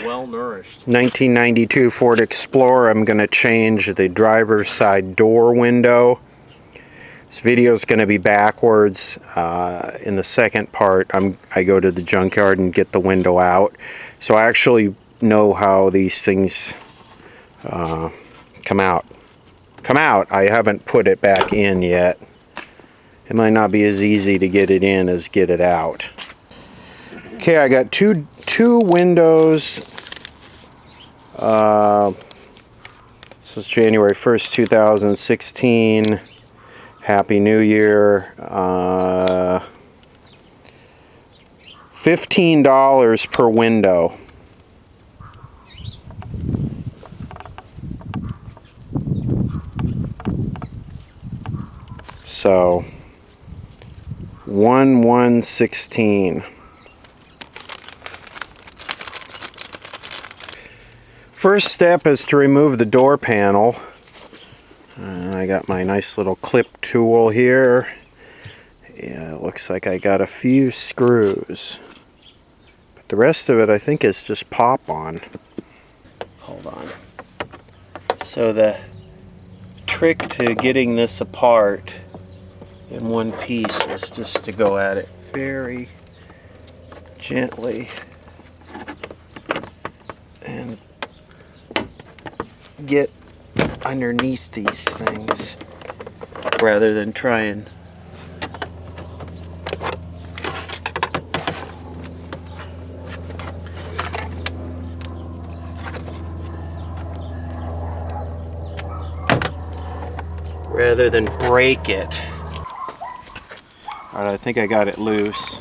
well nourished. 1992 Ford Explorer. I'm going to change the driver's side door window. This video is going to be backwards. In the second part, I go to the junkyard and get the window out. So I actually know how these things come out. I haven't put it back in yet. It might not be as easy to get it in as get it out. Okay, I got two windows. This is January 1st, 2016. Happy New Year. $15 per window. So 1/116. First step is to remove the door panel. I got my nice little clip tool here. Yeah, it looks like I got a few screws. But the rest of it I think is just pop on. Hold on. So the trick to getting this apart in one piece is just to go at it very gently and get underneath these things rather than try and break it. Alright, I think I got it loose.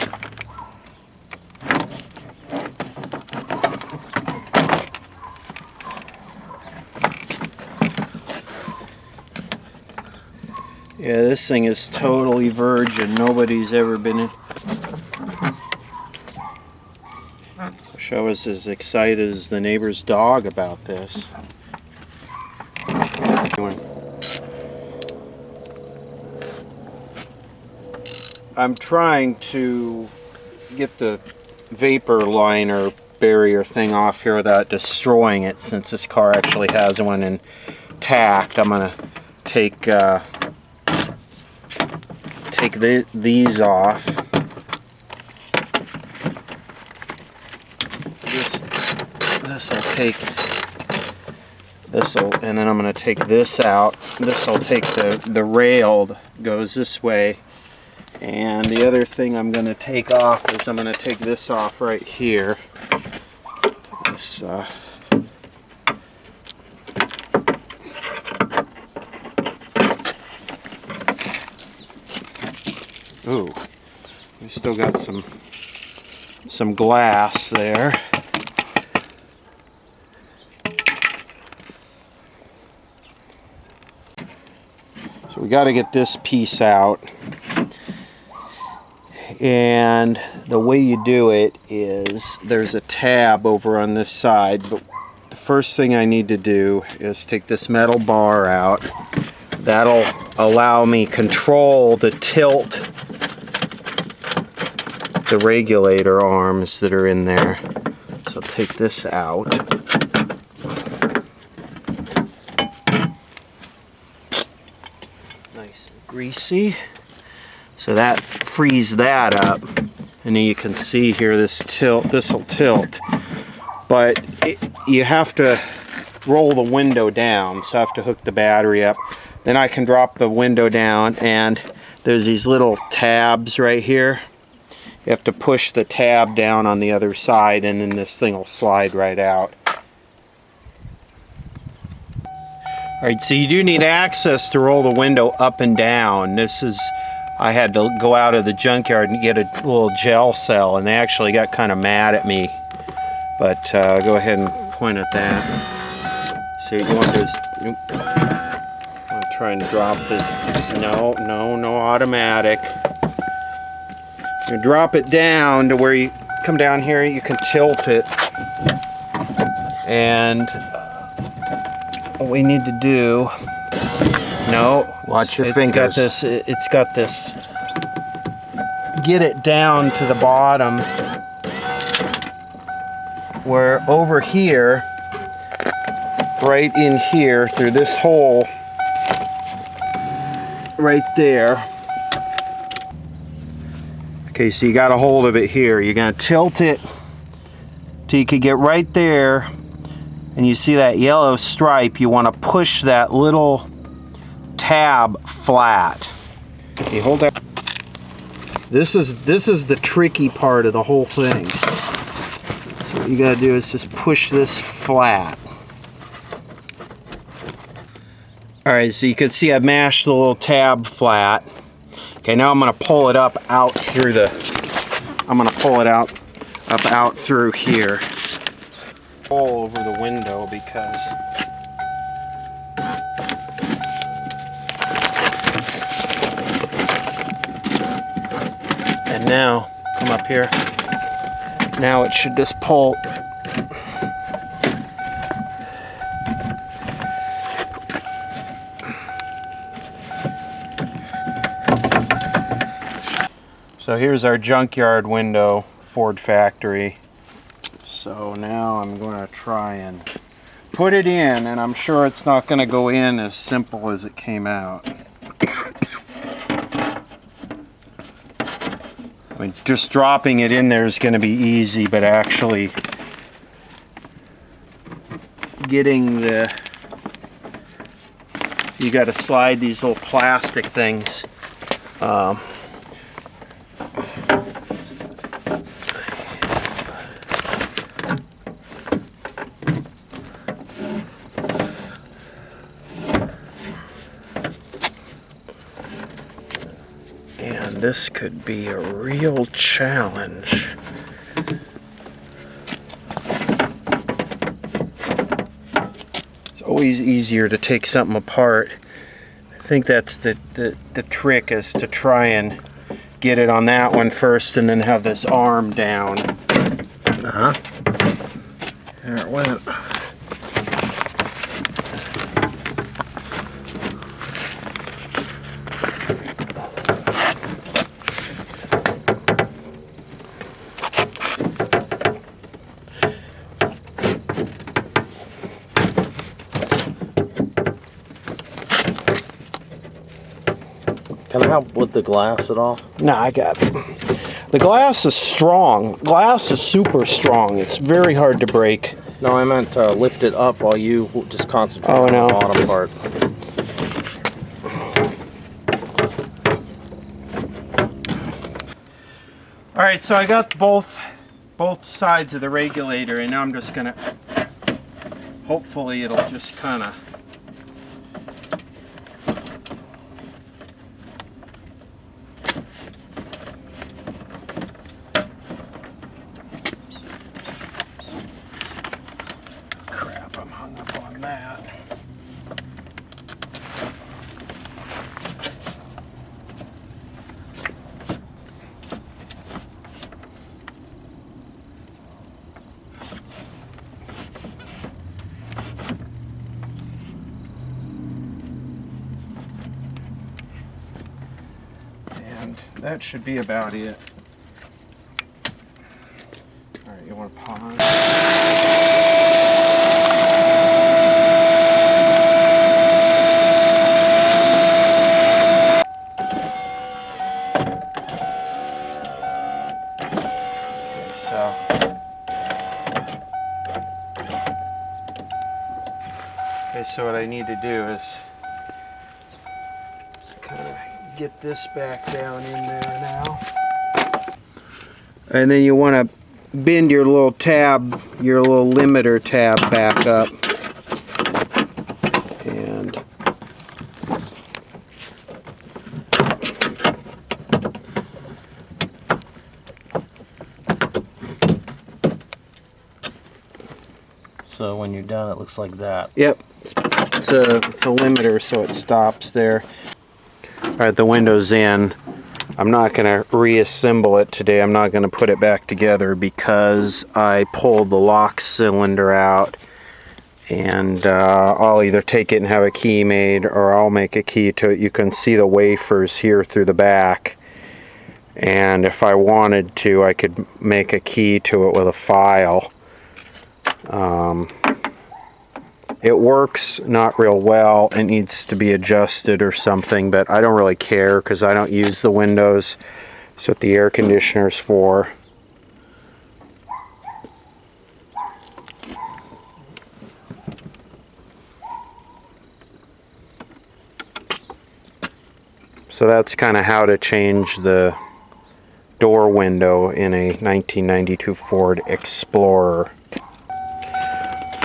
Yeah, this thing is totally virgin. Nobody's ever been in. I wish I was as excited as the neighbor's dog about this. I'm trying to get the vapor liner barrier thing off here without destroying it, since this car actually has one intact. I'm going to take these off. And then I'm going to take this out. This will take the rail that goes this way. And the other thing I'm going to take off is I'm going to take this off right here. This, ooh, we still got some glass there. So we got to get this piece out. And the way you do it is there's a tab over on this side, but the first thing I need to do is take this metal bar out. That'll allow me control the tilt, the regulator arms that are in there. So take this out. Nice and greasy. So that frees that up, and then you can see here this will tilt, but you have to roll the window down, so I have to hook the battery up. Then I can drop the window down, and there's these little tabs right here. You have to push the tab down on the other side, and then this thing will slide right out. Alright, so you do need access to roll the window up and down. I had to go out of the junkyard and get a little gel cell, and they actually got kind of mad at me. But go ahead and point at that. So you want this. I'm trying to drop this. No automatic. You drop it down to where you come down here. You can tilt it, and what we need to do. No, watch your fingers. It's got this. Get it down to the bottom. where over here, right in here, through this hole, right there. Okay, so you got a hold of it here. You're gonna tilt it till you can get right there, and you see that yellow stripe. You want to push that little tab flat. You hold that. This is the tricky part of the whole thing. So what you gotta do is just push this flat. Alright, so you can see I mashed the little tab flat. Okay, now I'm gonna pull it up out through the, I'm gonna pull it out, up out through here. Pull over the window because and now, come up here. Now it should just pull. So here's our junkyard window, Ford factory. So now I'm going to try and put it in, and I'm sure it's not going to go in as simple as it came out. I mean, just dropping it in there is going to be easy, but actually getting the, you got to slide these little plastic things. And this could be a real challenge. It's always easier to take something apart. I think that's the trick, is to try and get it on that one first and then have this arm down. There it went. Can I help with the glass at all? No, I got it. The glass is strong. Glass is super strong. It's very hard to break. No, I meant to lift it up while you just concentrate on no. the bottom part. All right, so I got both sides of the regulator, and now I'm just gonna, hopefully it'll just kind of, crap, I'm hung up on that. And that should be about it. All right, you want to pause? Okay, so what I need to do is kind of get this back down in there now. And then you want to bend your little tab, your little limiter tab back up. And So when you're done, it looks like that. yep, it's a limiter, so it stops there. All right, the window's in. I'm not going to reassemble it today. I'm not going to put it back together because I pulled the lock cylinder out, and I'll either take it and have a key made, or I'll make a key to it. You can see the wafers here through the back, and if I wanted to, I could make a key to it with a file. It works not real well. It needs to be adjusted or something, but I don't really care because I don't use the windows. That's what the air conditioner's for. So that's kind of how to change the door window in a 1992 Ford Explorer.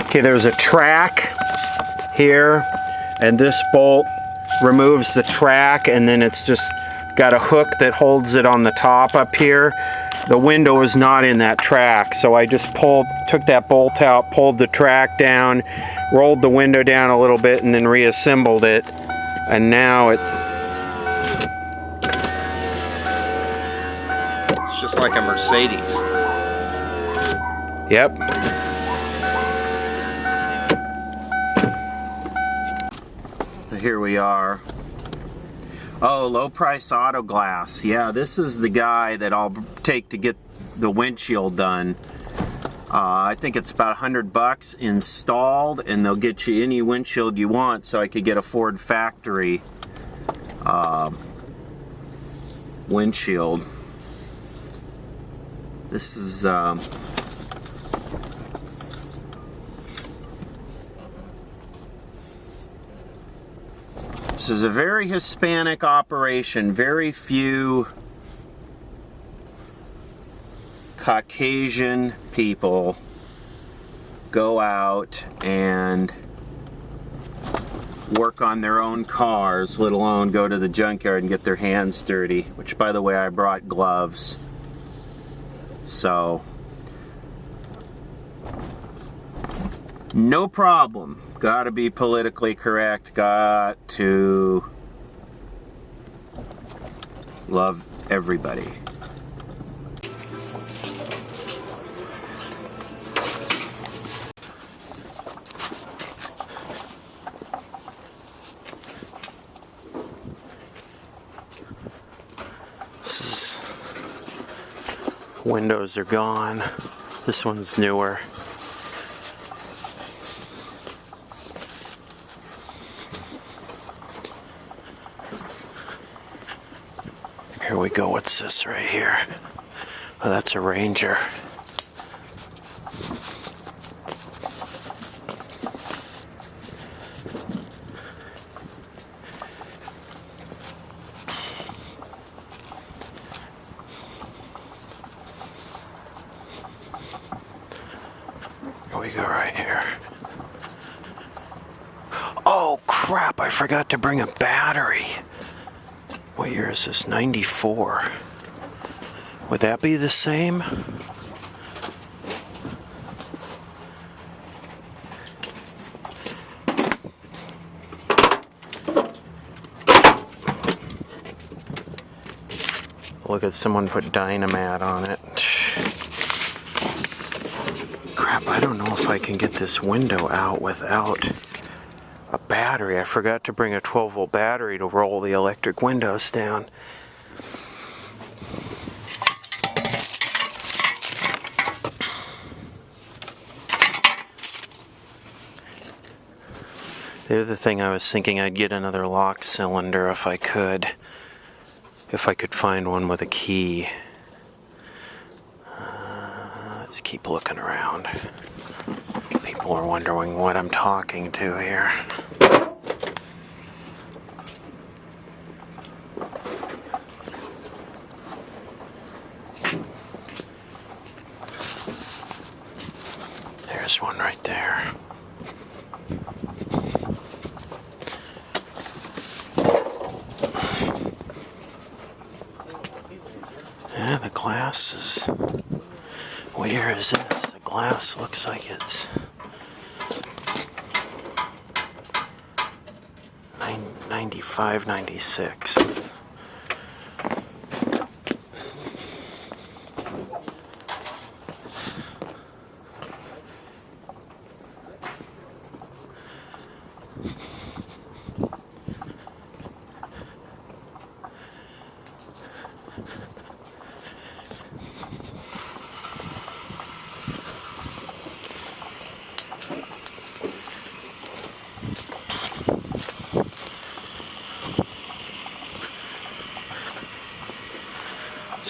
Okay, there's a track here, and this bolt removes the track, and then it's just got a hook that holds it on the top up here. The window is not in that track, so I just took that bolt out, pulled the track down, rolled the window down a little bit, and then reassembled it. And now it's just like a Mercedes. Yep. Here we are. Oh, Low Price Auto Glass. Yeah, this is the guy that I'll take to get the windshield done. I think it's about $100 installed, and they'll get you any windshield you want, so I could get a Ford factory windshield. This is a very Hispanic operation. Very few Caucasian people go out and work on their own cars, let alone go to the junkyard and get their hands dirty. Which, by the way, I brought gloves. So, no problem. Gotta be politically correct. Got to love everybody. Windows are gone. This one's newer. Here we go. What's this right here? Oh, that's a Ranger. Here we go right here. Oh crap, I forgot to bring a battery. What year is this? 94. Would that be the same? Look at someone put Dynamat on it. Crap, I don't know if I can get this window out without a battery. I forgot to bring a 12-volt battery to roll the electric windows down. The other thing I was thinking, I'd get another lock cylinder if I could find one with a key. Let's keep looking around. People are wondering what I'm talking to here. There's one right there. Yeah, the glass is... What year is this? The glass looks like it's 95, 96.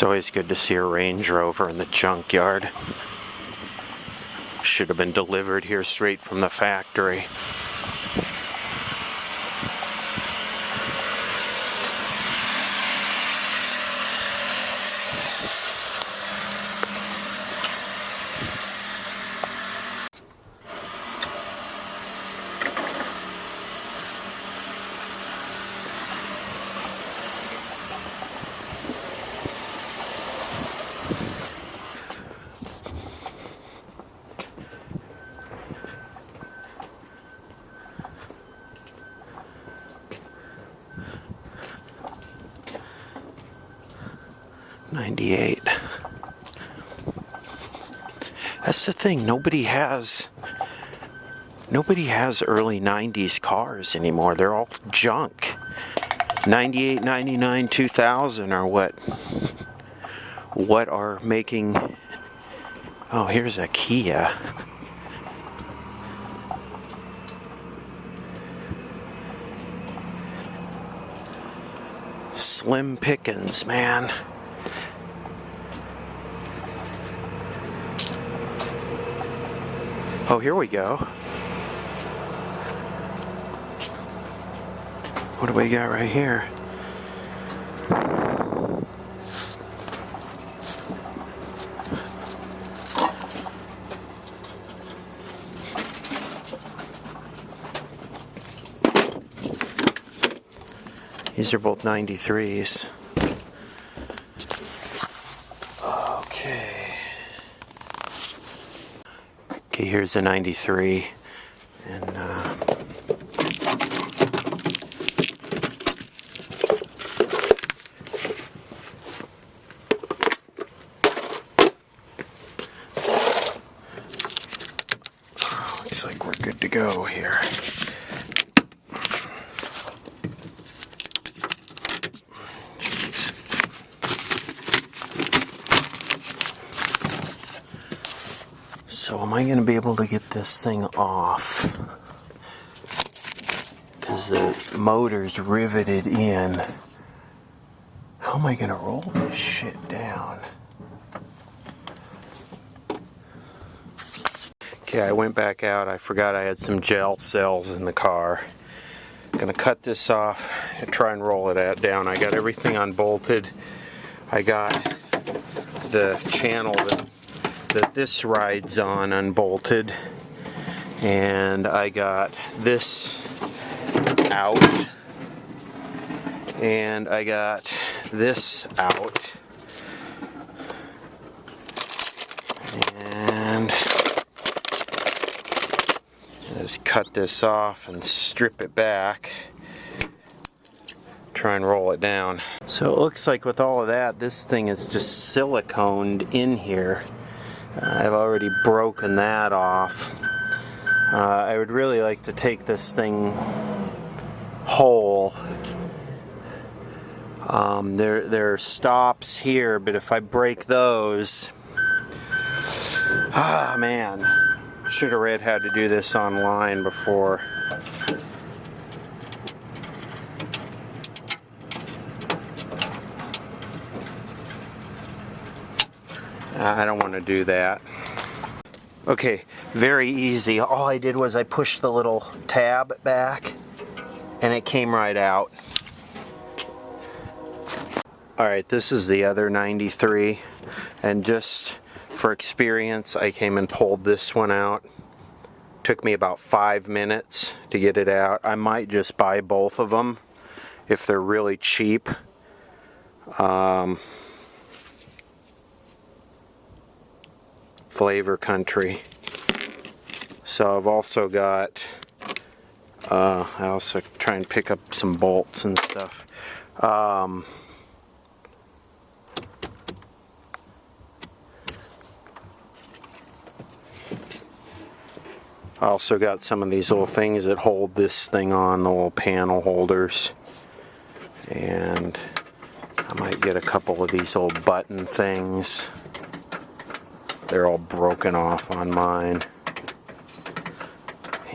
It's always good to see a Range Rover in the junkyard. Should have been delivered here straight from the factory. '98. That's the thing. Nobody has early '90s cars anymore. They're all junk. '98, '99, 2000 are what are making. Oh, here's a Kia. Slim pickings, man. Oh, here we go. What do we got right here? These are both 93s. Okay, here's a 93. And looks like we're good to go here. So am I going to be able to get this thing off? Because the motor's riveted in. How am I going to roll this shit down? Okay, I went back out. I forgot I had some gel cells in the car. I'm going to cut this off and try and roll it down. I got everything unbolted. I got the channel that this rides on unbolted, and I got this out, and I got this out, and just cut this off and strip it back, try and roll it down. So it looks like with all of that, this thing is just siliconed in here. I've already broken that off. I would really like to take this thing whole. There are stops here, but if I break those, man, should have read how to do this online before. I don't want to do that. Okay, very easy. All I did was I pushed the little tab back and it came right out. Alright, this is the other 93, and just for experience I came and pulled this one out. Took me about 5 minutes to get it out. I might just buy both of them if they're really cheap. Flavor Country. So I've also got, I also try and pick up some bolts and stuff. I also got some of these little things that hold this thing on, the little panel holders. And I might get a couple of these little button things. They're all broken off on mine.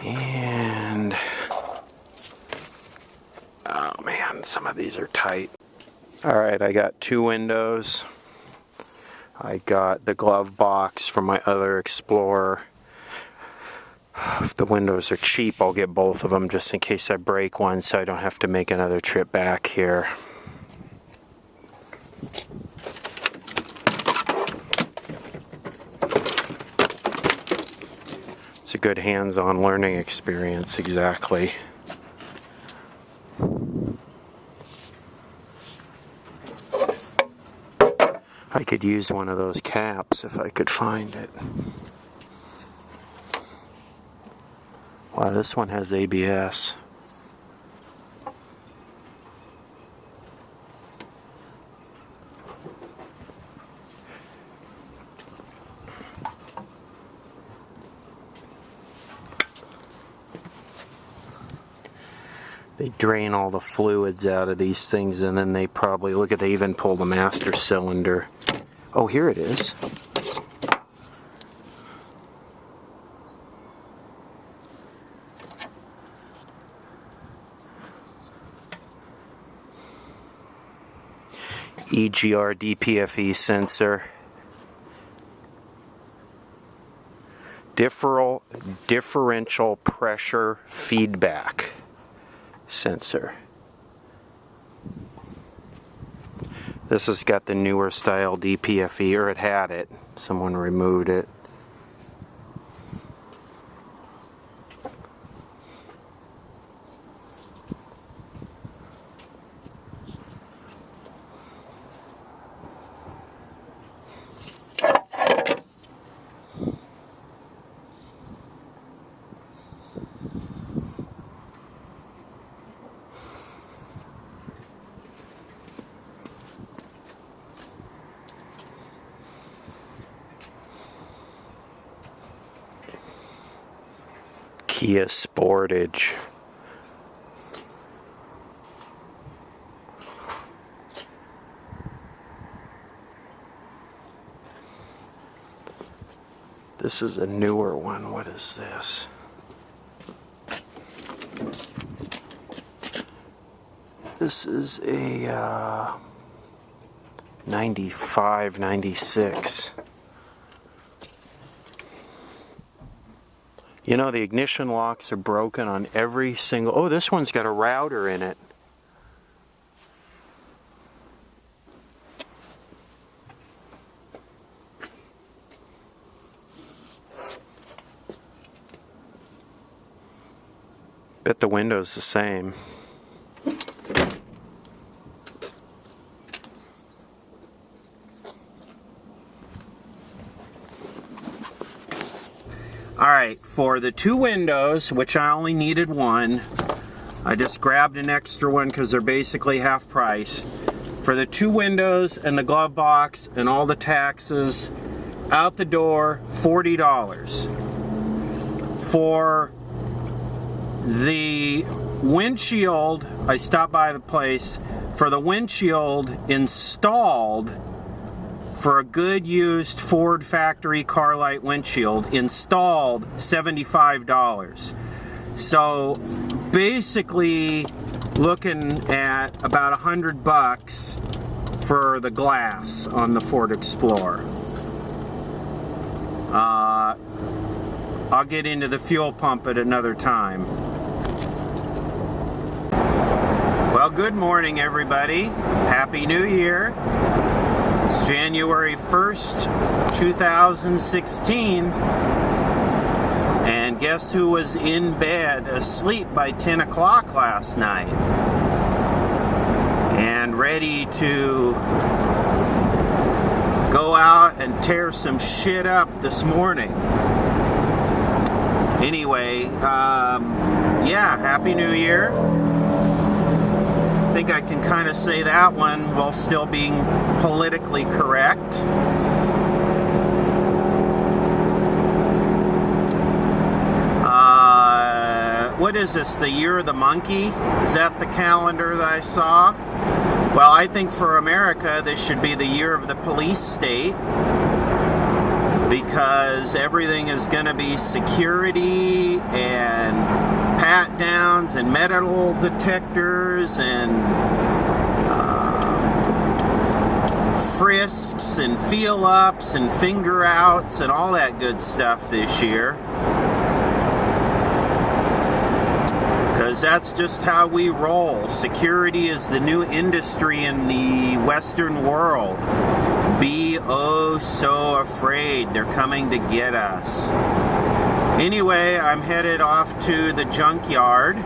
And oh man, some of these are tight. Alright, I got 2 windows. I got the glove box from my other Explorer. If the windows are cheap, I'll get both of them just in case I break one so I don't have to make another trip back here. It's a good hands-on learning experience, exactly. I could use one of those caps if I could find it. Wow, this one has ABS. They drain all the fluids out of these things, and then they probably, look at, they even pull the master cylinder. Oh, here it is. EGR DPFE sensor. Differential pressure feedback sensor. This has got the newer style DPFE, or it had it. Someone removed it. Kia Sportage. This is a newer one. What is this? This is a 95, 96. You know, the ignition locks are broken on every single... Oh, this one's got a router in it. Bet the window's the same. Alright, for the two windows, which I only needed one, I just grabbed an extra one because they're basically half price. For the two windows and the glove box and all the taxes, out the door, $40. For the windshield, I stopped by the place, for the windshield installed, for a good used Ford factory Carlite windshield, installed $75. So basically looking at about $100 for the glass on the Ford Explorer. I'll get into the fuel pump at another time. Well, good morning everybody. Happy New Year. It's January 1st, 2016, and guess who was in bed asleep by 10 o'clock last night and ready to go out and tear some shit up this morning. Anyway, yeah, Happy New Year. I think I can kind of say that one while still being politically correct. What is this, the Year of the Monkey? Is that the calendar that I saw? Well, I think for America this should be the Year of the Police State, because everything is going to be security and pat downs and metal detectors and frisks and feel ups and finger outs and all that good stuff this year. Because that's just how we roll. Security is the new industry in the Western world. Be oh so afraid. They're coming to get us. Anyway, I'm headed off to the junkyard.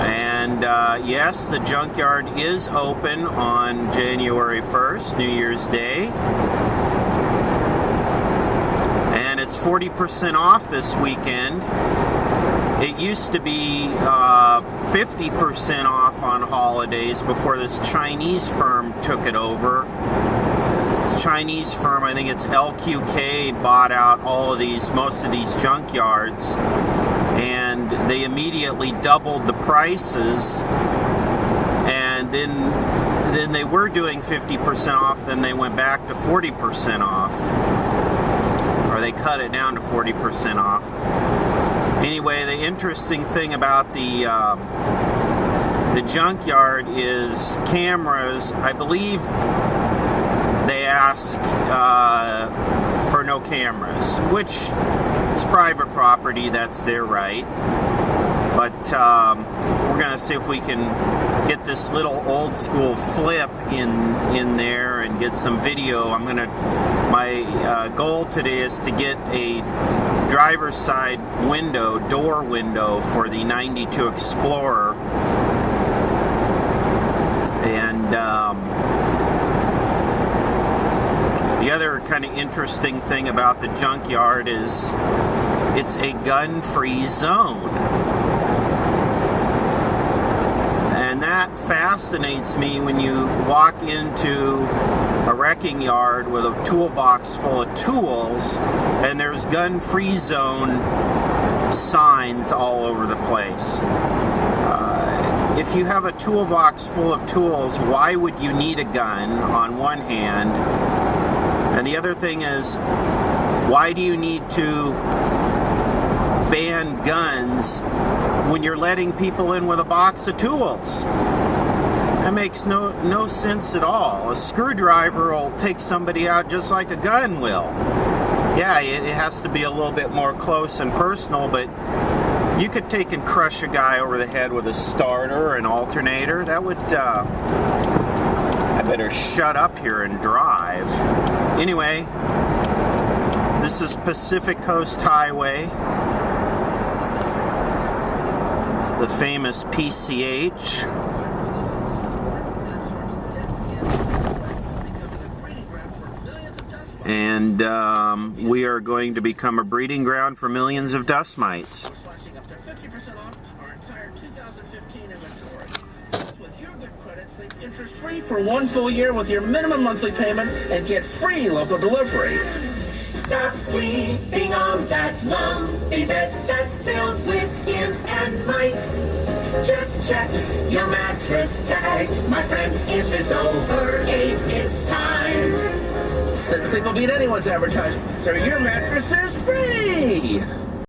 And yes, the junkyard is open on January 1st, New Year's Day. And it's 40% off this weekend. It used to be 50% off on holidays before this Chinese firm took it over. This Chinese firm, I think it's LQK, bought out most of these junkyards, and they immediately doubled the prices. And then they were doing 50% off, then they went back to 40% off, or they cut it down to 40% off. Anyway, the interesting thing about the junkyard is cameras. I believe they ask for no cameras, which is private property. That's their right. But we're gonna see if we can get this little old school flip in there and get some video. My goal today is to get a driver's side door window for the 92 Explorer. And the other kind of interesting thing about the junkyard is it's a gun-free zone. And that fascinates me when you walk into a wrecking yard with a toolbox full of tools and there's gun-free zone signs all over the place. If you have a toolbox full of tools, why would you need a gun on one hand? And the other thing is, why do you need to ban guns when you're letting people in with a box of tools? That makes no sense at all. A screwdriver will take somebody out just like a gun will. Yeah, it has to be a little bit more close and personal, but you could take and crush a guy over the head with a starter or an alternator. That would, I better shut up here and drive. Anyway, this is Pacific Coast Highway, the famous PCH. And we are going to become a breeding ground for millions of dust mites. Interest-free for 1 full year with your minimum monthly payment and get free local delivery. Stop sleeping on that lumpy bed that's filled with skin and mites. Just check your mattress tag, my friend. If it's over 8, it's time. Since they will beat anyone's advertisement, so your mattress is free.